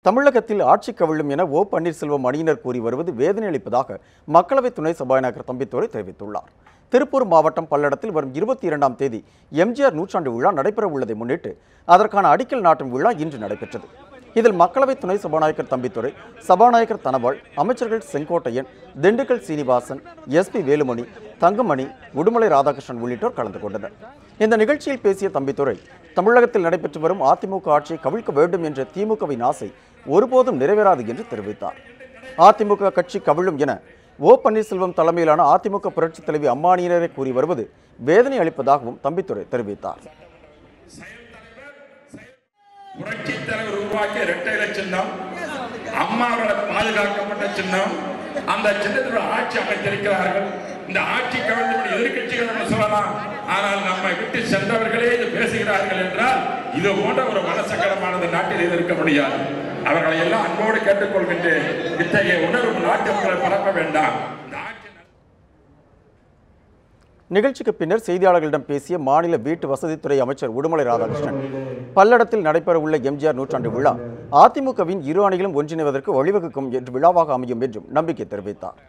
தமிழகத்தில் ஆட்சி கவிழும் என ஓ பன்னீர்செல்வம் அணியினர் கூறி வருவது வேதனை அளிப்பதாக மக்களவை துணை சபாநாயகர் தம்பிதுரை தெரிவித்துள்ளார். திருப்பூர் மாவட்டம் பல்லடத்தில் வரும் 22ஆம் தேதி எம்ஜிஆர் நூற்றாண்டு விழா நடைபெற உள்ளதை முன்னிட்டு அதற்கான அடிக்கல் நாட்டும் விழா இன்று நடைபெற்றது. இதில் மக்களவை துணை சபாநாயகர் தம்பிதுரை, சபாநாயகர் தனபால், அமைச்சர்கள் செங்கோட்டையன், திண்டுக்கல் சீனிவாசன், எஸ்பி வேலுமணி, தங்கமணி, உடுமலை ராதாகிருஷ்ணன் உள்ளிட்டோர் கலந்து கொண்டனர். இந்த நிகழ்ச்சியில் பேசிய தம்பிதுரை, தமிழகத்தில் நடைபெற்று வரும் அதிமுக ஆட்சியை கவிழ்க்க வேண்டும் என்ற திமுகவின் ஆசை ஒருபோதும் நிறைவேறாது என்று தெரிவித்தார். அதிமுக கட்சி கவிழும் என ஓ பன்னீர்செல்வம் தலைமையிலான அதிமுக புரட்சித் தலைவி அம்மானியினரை கூறி வருவது வேதனை அளிப்பதாகவும் தம்பிதுரை தெரிவித்தார். புரட்சித் தலைவர் உருவாக்கிய இரட்டை இலை சின்னம், அம்மாவால் பாதுகாக்கப்பட்ட சின்னம், அந்த சின்னத்தில் ஆட்சி அமைத்திருக்கிறார்கள். இந்த ஆட்சி கவிழ்ந்து எதிர்கட்சிகள் என்று சொல்லலாம், ஆனால் நம்மை விட்டு சென்றவர்களே இது பேசுகிறார்கள் என்றால் இது போன்ற ஒரு மனசங்கடமானது நாட்டில் இருக்க முடியாது. அவர்களை எல்லாம் அன்போடு கேட்டுக்கொள்கின்றேன். இத்தகைய உணர்வு நாட்டு மக்களை பரப்ப வேண்டாம். நிகழ்ச்சிக்கு பின்னர் செய்தியாளர்களிடம் பேசிய மாநில வீட்டு வசதித்துறை அமைச்சர் உடுமலை ராதாகிருஷ்ணன், பல்லடத்தில் நடைபெறவுள்ள எம்ஜிஆர் நூற்றாண்டு விழா அதிமுகவின் இரு அணிகளும் ஒன்றிணைவதற்கு வழிவகுக்கும் என்று விழாவாக அமையும் என்றும் நம்பிக்கை தெரிவித்தார்.